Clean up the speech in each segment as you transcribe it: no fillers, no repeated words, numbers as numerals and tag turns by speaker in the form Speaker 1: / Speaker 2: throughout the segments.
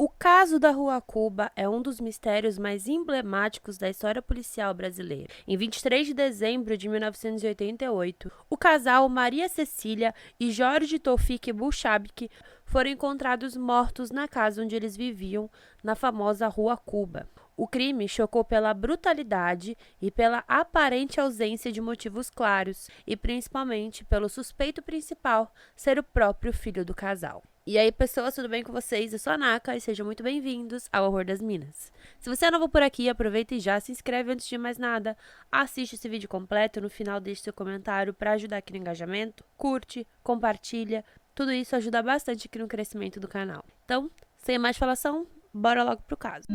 Speaker 1: O caso da Rua Cuba é um dos mistérios mais emblemáticos da história policial brasileira. Em 23 de dezembro de 1988, o casal Maria Cecília e Jorge Toufik Bulchabik foram encontrados mortos na casa onde eles viviam, na famosa Rua Cuba. O crime chocou pela brutalidade e pela aparente ausência de motivos claros, e principalmente pelo suspeito principal ser o próprio filho do casal. E aí, pessoas, tudo bem com vocês? Eu sou a Naka e sejam muito bem-vindos ao Horror das Minas. Se você é novo por aqui, aproveita e já se inscreve antes de mais nada. Assiste esse vídeo completo, no final deixe seu comentário para ajudar aqui no engajamento. Curte, compartilha, tudo isso ajuda bastante aqui no crescimento do canal. Então, sem mais falação, bora logo pro caso.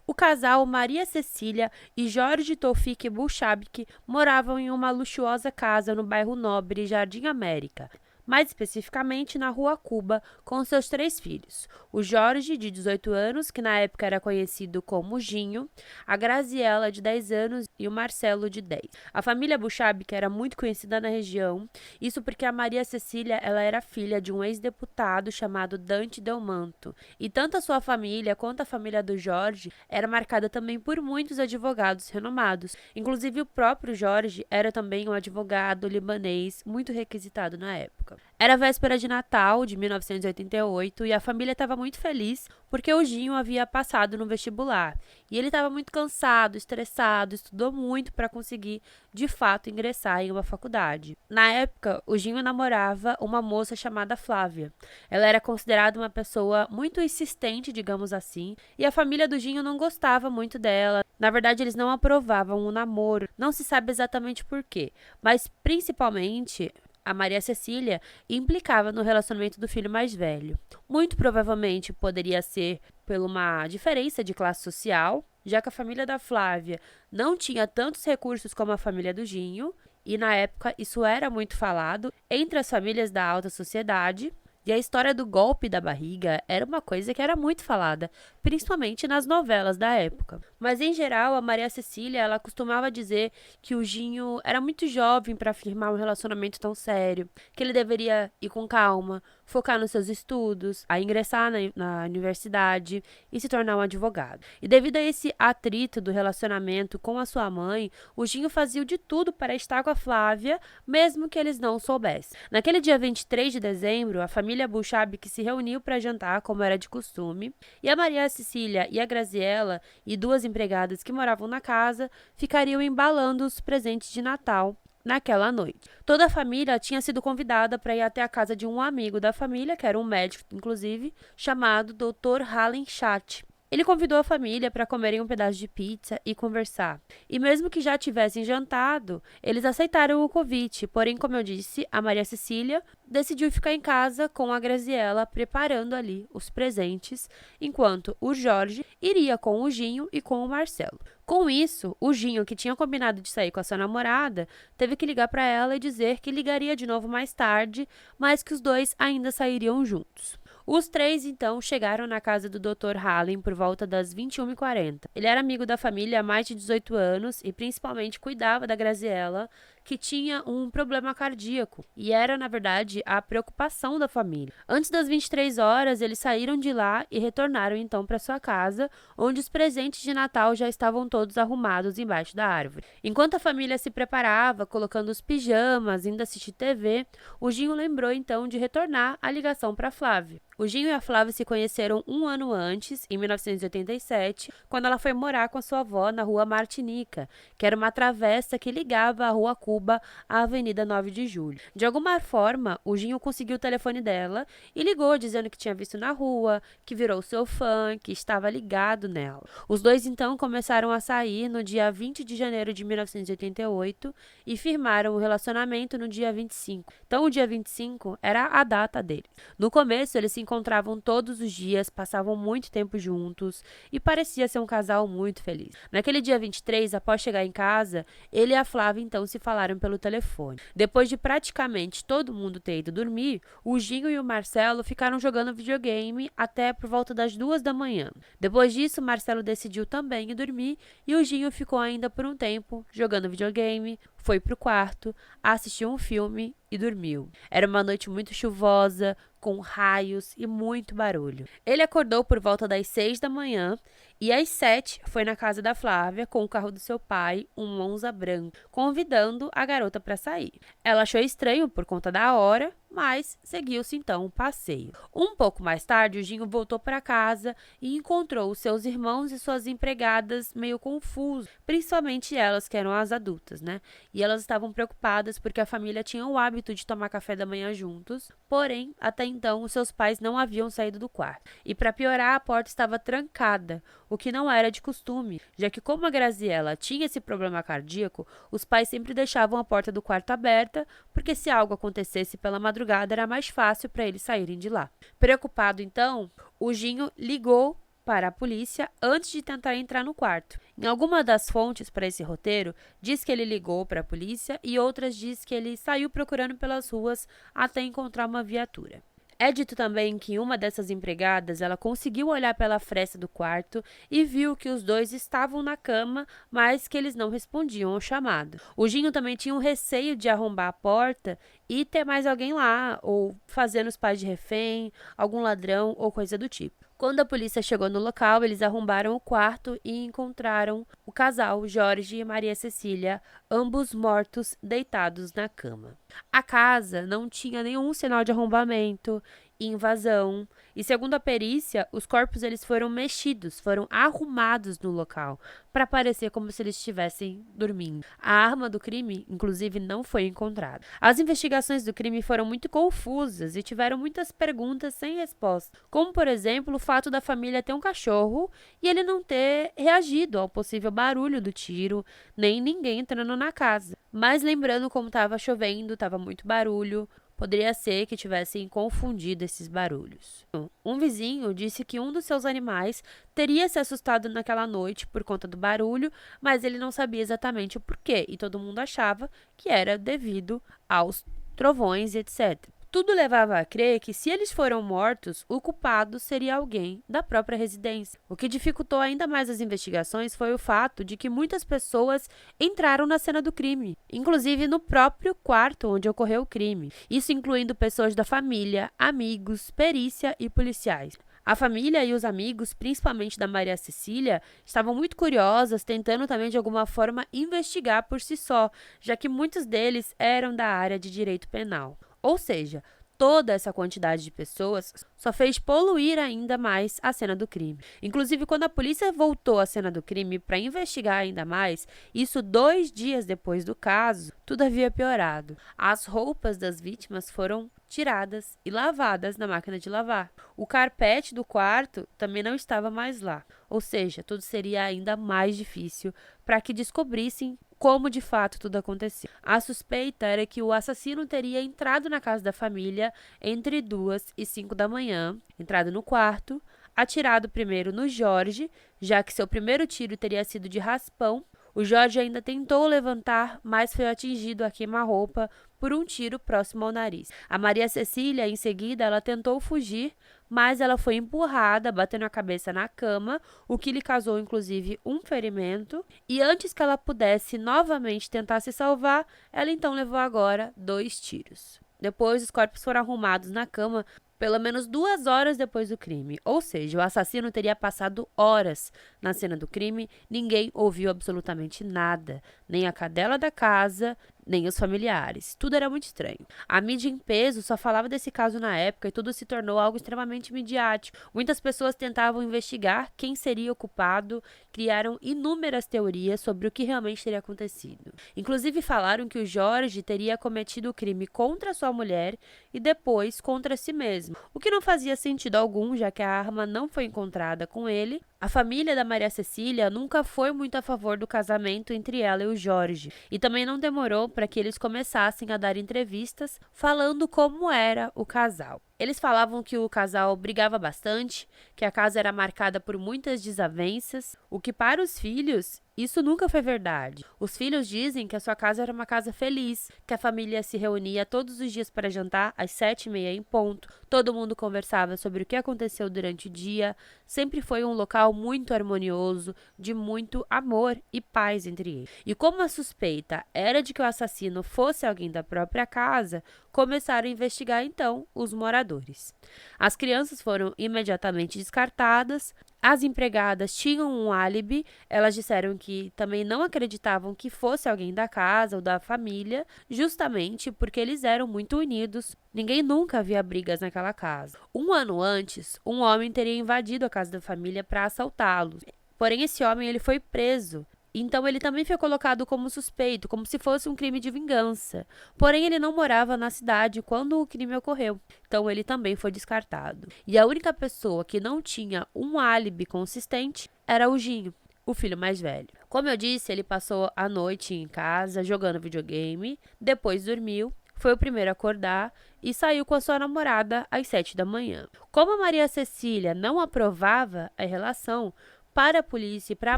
Speaker 1: O casal Maria Cecília e Jorge Toufik Bulchabik moravam em uma luxuosa casa no bairro Nobre, Jardim América, mais especificamente na Rua Cuba, com seus 3 filhos. O Jorge, de 18 anos, que na época era conhecido como Ginho, a Graziella, de 10 anos, e o Marcelo, de 10. A família Bulchabik era muito conhecida na região, isso porque a Maria Cecília ela era filha de um ex-deputado chamado Dante Delmanto, e tanto a sua família quanto a família do Jorge era marcada também por muitos advogados renomados. Inclusive, o próprio Jorge era também um advogado libanês muito requisitado na época. Era véspera de Natal de 1988 e a família estava muito feliz porque o Ginho havia passado no vestibular. E ele estava muito cansado, estressado, estudou muito para conseguir, de fato, ingressar em uma faculdade. Na época, o Ginho namorava uma moça chamada Flávia. Ela era considerada uma pessoa muito insistente, digamos assim, e a família do Ginho não gostava muito dela. Na verdade, eles não aprovavam o namoro. Não se sabe exatamente por quê, mas principalmente a Maria Cecília implicava no relacionamento do filho mais velho. Muito provavelmente poderia ser por uma diferença de classe social, já que a família da Flávia não tinha tantos recursos como a família do Ginho, e na época isso era muito falado entre as famílias da alta sociedade. E a história do golpe da barriga era uma coisa que era muito falada, principalmente nas novelas da época. Mas, em geral, a Maria Cecília ela costumava dizer que o Ginho era muito jovem para afirmar um relacionamento tão sério, que ele deveria ir com calma, focar nos seus estudos, a ingressar na universidade e se tornar um advogado. E devido a esse atrito do relacionamento com a sua mãe, o Ginho fazia de tudo para estar com a Flávia, mesmo que eles não soubessem. Naquele dia 23 de dezembro, a família Bulchabik se reuniu para jantar, como era de costume, e a Maria Cecília e a Graziella e 2 empregadas que moravam na casa ficariam embalando os presentes de Natal naquela noite. Toda a família tinha sido convidada para ir até a casa de um amigo da família, que era um médico, inclusive, chamado Dr. Halen Chat. Ele convidou a família para comerem um pedaço de pizza e conversar. E mesmo que já tivessem jantado, eles aceitaram o convite, porém, como eu disse, a Maria Cecília decidiu ficar em casa com a Graziella preparando ali os presentes, enquanto o Jorge iria com o Ginho e com o Marcelo. Com isso, o Ginho, que tinha combinado de sair com a sua namorada, teve que ligar para ela e dizer que ligaria de novo mais tarde, mas que os dois ainda sairiam juntos. Os 3, então, chegaram na casa do Dr. Halen por volta das 21h40. Ele era amigo da família há mais de 18 anos e principalmente cuidava da Graziella, que tinha um problema cardíaco, e era, na verdade, a preocupação da família. Antes das 23 horas, eles saíram de lá e retornaram então para sua casa, onde os presentes de Natal já estavam todos arrumados embaixo da árvore. Enquanto a família se preparava, colocando os pijamas, indo assistir TV, o Ginho lembrou então de retornar a ligação para Flávia. O Ginho e a Flávia se conheceram um ano antes, em 1987, quando ela foi morar com a sua avó na Rua Martinica, que era uma travessa que ligava a Rua Cuba à Avenida 9 de Julho. De alguma forma, o Ginho conseguiu o telefone dela e ligou dizendo que tinha visto na rua, que virou seu fã, que estava ligado nela. Os dois então começaram a sair no dia 20 de janeiro de 1988 e firmaram o relacionamento no dia 25. Então, o dia 25 era a data deles. No começo, eles se encontravam todos os dias, passavam muito tempo juntos e parecia ser um casal muito feliz. Naquele dia 23, após chegar em casa, ele e a Flávia então se falaram pelo telefone. Depois de praticamente todo mundo ter ido dormir, o Ginho e o Marcelo ficaram jogando videogame até por volta das 2 da manhã. Depois disso, Marcelo decidiu também ir dormir e o Ginho ficou ainda por um tempo jogando videogame, foi pro quarto, assistiu um filme e dormiu. Era uma noite muito chuvosa, com raios e muito barulho. Ele acordou por volta das 6 da manhã e às 7 foi na casa da Flávia com o carro do seu pai, um Monza branco, convidando a garota para sair. Ela achou estranho por conta da hora, mas seguiu-se então o passeio. Um pouco mais tarde, o Ginho voltou para casa e encontrou os seus irmãos e suas empregadas meio confusos, principalmente elas que eram as adultas, né? E elas estavam preocupadas porque a família tinha o hábito de tomar café da manhã juntos, porém, até então, os seus pais não haviam saído do quarto. E para piorar, a porta estava trancada, o que não era de costume, já que como a Graziella tinha esse problema cardíaco, os pais sempre deixavam a porta do quarto aberta, porque se algo acontecesse pela madrugada, era mais fácil para eles saírem de lá. Preocupado, então, o Ginho ligou para a polícia antes de tentar entrar no quarto. Em alguma das fontes para esse roteiro, diz que ele ligou para a polícia e outras diz que ele saiu procurando pelas ruas até encontrar uma viatura. É dito também que uma dessas empregadas, ela conseguiu olhar pela fresta do quarto e viu que os dois estavam na cama, mas que eles não respondiam ao chamado. O Ginho também tinha um receio de arrombar a porta e ter mais alguém lá, ou fazendo os pais de refém, algum ladrão ou coisa do tipo. Quando a polícia chegou no local, eles arrombaram o quarto e encontraram o casal, Jorge e Maria Cecília, ambos mortos, deitados na cama. A casa não tinha nenhum sinal de arrombamento, invasão, e segundo a perícia, os corpos eles foram mexidos, foram arrumados no local, para parecer como se eles estivessem dormindo. A arma do crime, inclusive, não foi encontrada. As investigações do crime foram muito confusas e tiveram muitas perguntas sem resposta, como, por exemplo, o fato da família ter um cachorro e ele não ter reagido ao possível barulho do tiro, nem ninguém entrando na casa. Mas lembrando como estava chovendo, estava muito barulho, poderia ser que tivessem confundido esses barulhos. Um vizinho disse que um dos seus animais teria se assustado naquela noite por conta do barulho, mas ele não sabia exatamente o porquê, e todo mundo achava que era devido aos trovões e etc. Tudo levava a crer que, se eles foram mortos, o culpado seria alguém da própria residência. O que dificultou ainda mais as investigações foi o fato de que muitas pessoas entraram na cena do crime, inclusive no próprio quarto onde ocorreu o crime. Isso incluindo pessoas da família, amigos, perícia e policiais. A família e os amigos, principalmente da Maria Cecília, estavam muito curiosos, tentando também de alguma forma investigar por si só, já que muitos deles eram da área de direito penal. Ou seja, toda essa quantidade de pessoas só fez poluir ainda mais a cena do crime. Inclusive, quando a polícia voltou à cena do crime para investigar ainda mais, isso 2 dias depois do caso, tudo havia piorado. As roupas das vítimas foram tiradas e lavadas na máquina de lavar. O carpete do quarto também não estava mais lá. Ou seja, tudo seria ainda mais difícil para que descobrissem como de fato tudo aconteceu. A suspeita era que o assassino teria entrado na casa da família entre 2 e 5 da manhã, entrado no quarto, atirado primeiro no Jorge, já que seu primeiro tiro teria sido de raspão. O Jorge ainda tentou levantar, mas foi atingido a queima-roupa por um tiro próximo ao nariz. A Maria Cecília, em seguida, ela tentou fugir, mas ela foi empurrada, batendo a cabeça na cama, o que lhe causou, inclusive, um ferimento. E antes que ela pudesse novamente tentar se salvar, ela então levou agora 2 tiros. Depois, os corpos foram arrumados na cama pelo menos 2 horas depois do crime. Ou seja, o assassino teria passado horas na cena do crime, ninguém ouviu absolutamente nada, nem a cadela da casa, nem os familiares. Tudo era muito estranho. A mídia em peso só falava desse caso na época e tudo se tornou algo extremamente midiático. Muitas pessoas tentavam investigar quem seria o culpado, criaram inúmeras teorias sobre o que realmente teria acontecido. Inclusive falaram que o Jorge teria cometido o crime contra sua mulher e depois contra si mesmo, o que não fazia sentido algum, já que a arma não foi encontrada com ele. A família da Maria Cecília nunca foi muito a favor do casamento entre ela e o Jorge, e também não demorou para que eles começassem a dar entrevistas falando como era o casal. Eles falavam que o casal brigava bastante, que a casa era marcada por muitas desavenças, o que para os filhos isso nunca foi verdade. Os filhos dizem que a sua casa era uma casa feliz, que a família se reunia todos os dias para jantar às 7h30 em ponto, todo mundo conversava sobre o que aconteceu durante o dia, sempre foi um local muito harmonioso, de muito amor e paz entre eles. E como a suspeita era de que o assassino fosse alguém da própria casa, começaram a investigar então os moradores. As crianças foram imediatamente descartadas. As empregadas tinham um álibi, elas disseram que também não acreditavam que fosse alguém da casa ou da família, justamente porque eles eram muito unidos. Ninguém nunca via brigas naquela casa. Um ano antes, um homem teria invadido a casa da família para assaltá-los. Porém, esse homem ele foi preso. Então, ele também foi colocado como suspeito, como se fosse um crime de vingança. Porém, ele não morava na cidade quando o crime ocorreu. Então, ele também foi descartado. E a única pessoa que não tinha um álibi consistente era o Ginho, o filho mais velho. Como eu disse, ele passou a noite em casa jogando videogame, depois dormiu, foi o primeiro a acordar e saiu com a sua namorada às 7h. Como a Maria Cecília não aprovava a relação, para a polícia e para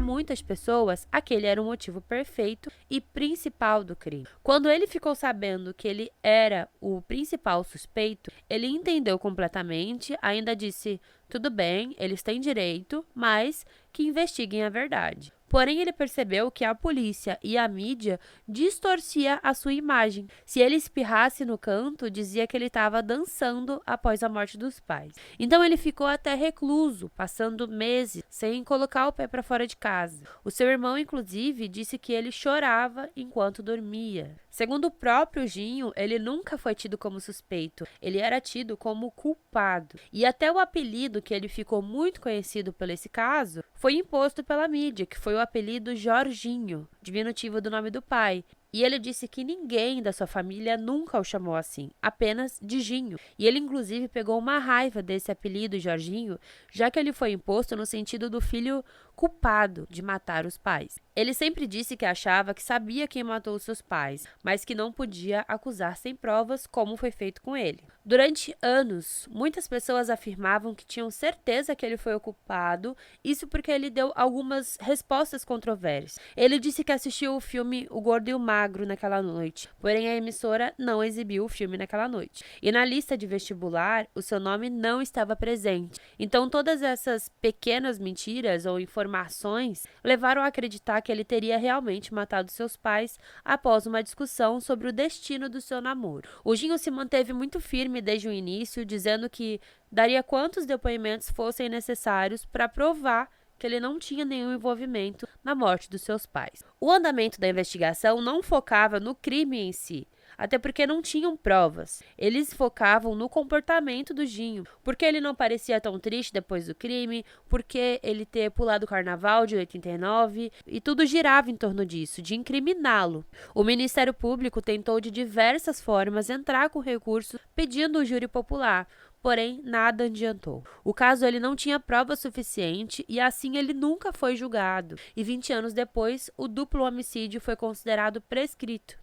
Speaker 1: muitas pessoas, aquele era o motivo perfeito e principal do crime. Quando ele ficou sabendo que ele era o principal suspeito, ele entendeu completamente, ainda disse, tudo bem, eles têm direito, mas que investiguem a verdade. Porém, ele percebeu que a polícia e a mídia distorcia a sua imagem. Se ele espirrasse no canto, dizia que ele estava dançando após a morte dos pais. Então, ele ficou até recluso, passando meses sem colocar o pé para fora de casa. O seu irmão, inclusive, disse que ele chorava enquanto dormia. Segundo o próprio Ginho, ele nunca foi tido como suspeito, ele era tido como culpado. E até o apelido que ele ficou muito conhecido por esse caso foi imposto pela mídia, que foi o apelido Jorginho, diminutivo do nome do pai. E ele disse que ninguém da sua família nunca o chamou assim, apenas de Ginho. E ele, inclusive, pegou uma raiva desse apelido Jorginho, já que ele foi imposto no sentido do filho culpado de matar os pais. Ele sempre disse que achava que sabia quem matou seus pais, mas que não podia acusar sem provas, como foi feito com ele. Durante anos, muitas pessoas afirmavam que tinham certeza que ele foi o culpado, isso porque ele deu algumas respostas controversas. Ele disse que assistiu o filme O Gordo e o Magro naquela noite, porém a emissora não exibiu o filme naquela noite. E na lista de vestibular, o seu nome não estava presente. Então, todas essas pequenas mentiras ou informações levaram a acreditar que ele teria realmente matado seus pais após uma discussão sobre o destino do seu namoro. O Ginho se manteve muito firme desde o início, dizendo que daria quantos depoimentos fossem necessários para provar que ele não tinha nenhum envolvimento na morte dos seus pais. O andamento da investigação não focava no crime em si, até porque não tinham provas. Eles focavam no comportamento do Ginho, porque ele não parecia tão triste depois do crime, porque ele ter pulado o carnaval de 89, e tudo girava em torno disso, de incriminá-lo. O Ministério Público tentou de diversas formas entrar com recurso pedindo o júri popular, porém nada adiantou. O caso ele não tinha prova suficiente e assim ele nunca foi julgado, e 20 anos depois o duplo homicídio foi considerado prescrito.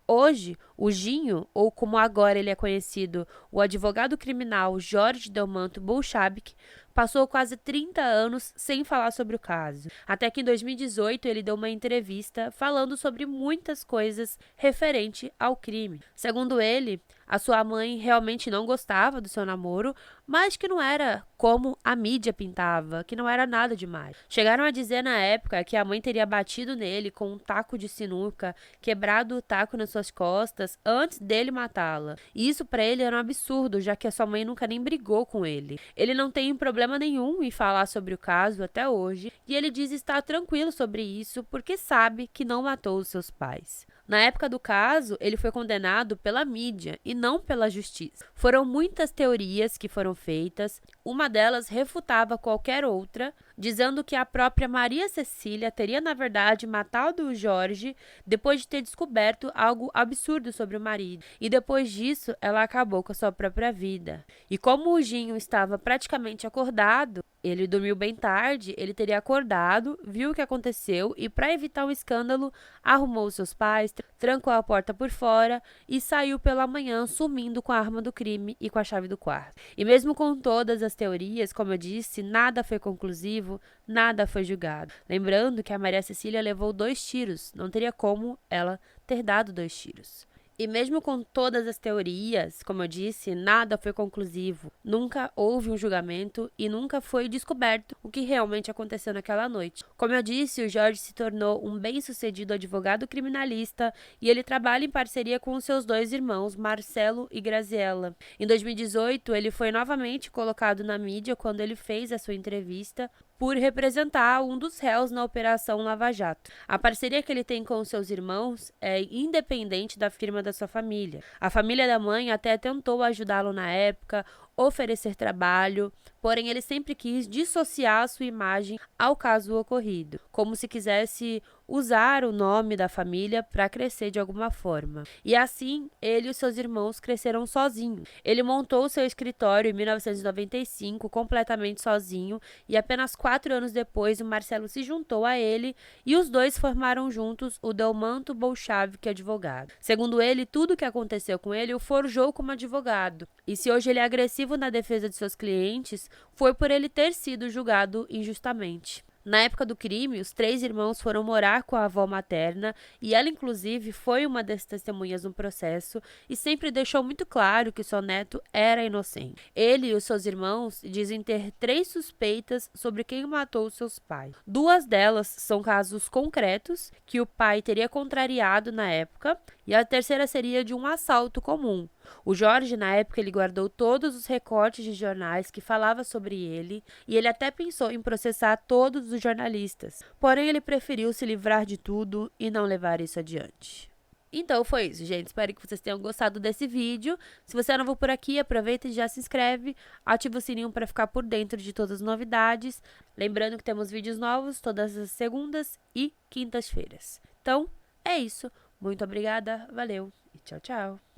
Speaker 1: Hoje, o Ginho, ou como agora ele é conhecido, o advogado criminal Jorge Delmanto Bolshabic, passou quase 30 anos sem falar sobre o caso. Até que em 2018 ele deu uma entrevista falando sobre muitas coisas referente ao crime. Segundo ele, a sua mãe realmente não gostava do seu namoro, mas que não era como a mídia pintava, que não era nada demais. Chegaram a dizer na época que a mãe teria batido nele com um taco de sinuca, quebrado o taco nas suas costas antes dele matá-la. E isso para ele era um absurdo, já que a sua mãe nunca nem brigou com ele. Ele não tem problema nenhum em falar sobre o caso até hoje, e ele diz estar tranquilo sobre isso porque sabe que não matou os seus pais. Na época do caso, ele foi condenado pela mídia e não pela justiça. Foram muitas teorias que foram feitas, uma delas refutava qualquer outra, dizendo que a própria Maria Cecília teria, na verdade, matado o Jorge depois de ter descoberto algo absurdo sobre o marido. E depois disso, ela acabou com a sua própria vida. E como o Ginho estava praticamente acordado, ele dormiu bem tarde, ele teria acordado, viu o que aconteceu e, para evitar um escândalo, arrumou seus pais, trancou a porta por fora e saiu pela manhã sumindo com a arma do crime e com a chave do quarto. E mesmo com todas as teorias, como eu disse, nada foi conclusivo, nada foi julgado. Lembrando que a Maria Cecília levou 2 tiros, não teria como ela ter dado 2 tiros. E mesmo com todas as teorias, como eu disse, nada foi conclusivo. Nunca houve um julgamento e nunca foi descoberto o que realmente aconteceu naquela noite. Como eu disse, o Jorge se tornou um bem-sucedido advogado criminalista e ele trabalha em parceria com os seus 2 irmãos, Marcelo e Graziella. Em 2018, ele foi novamente colocado na mídia quando ele fez a sua entrevista por representar um dos réus na Operação Lava Jato. A parceria que ele tem com seus irmãos é independente da firma da sua família. A família da mãe até tentou ajudá-lo na época, oferecer trabalho, porém ele sempre quis dissociar a sua imagem ao caso ocorrido, como se quisesse usar o nome da família para crescer de alguma forma. E assim, ele e os seus irmãos cresceram sozinhos. Ele montou seu escritório em 1995 completamente sozinho e apenas 4 anos depois o Marcelo se juntou a ele e os 2 formaram juntos o Delmanto Bolchavik Advogado. Segundo ele, tudo o que aconteceu com ele o forjou como advogado. E se hoje ele é agressivo na defesa de seus clientes, foi por ele ter sido julgado injustamente. Na época do crime, os 3 irmãos foram morar com a avó materna e ela, inclusive, foi uma das testemunhas no processo e sempre deixou muito claro que seu neto era inocente. Ele e os seus irmãos dizem ter 3 suspeitas sobre quem matou seus pais. 2 delas são casos concretos que o pai teria contrariado na época e a terceira seria de um assalto comum. O Jorge, na época, ele guardou todos os recortes de jornais que falavam sobre ele e ele até pensou em processar todos os jornalistas. Porém, ele preferiu se livrar de tudo e não levar isso adiante. Então foi isso, gente. Espero que vocês tenham gostado desse vídeo. Se você é novo por aqui, aproveita e já se inscreve. Ativa o sininho para ficar por dentro de todas as novidades. Lembrando que temos vídeos novos todas as segundas e quintas-feiras. Então, é isso. Muito obrigada, valeu e tchau, tchau.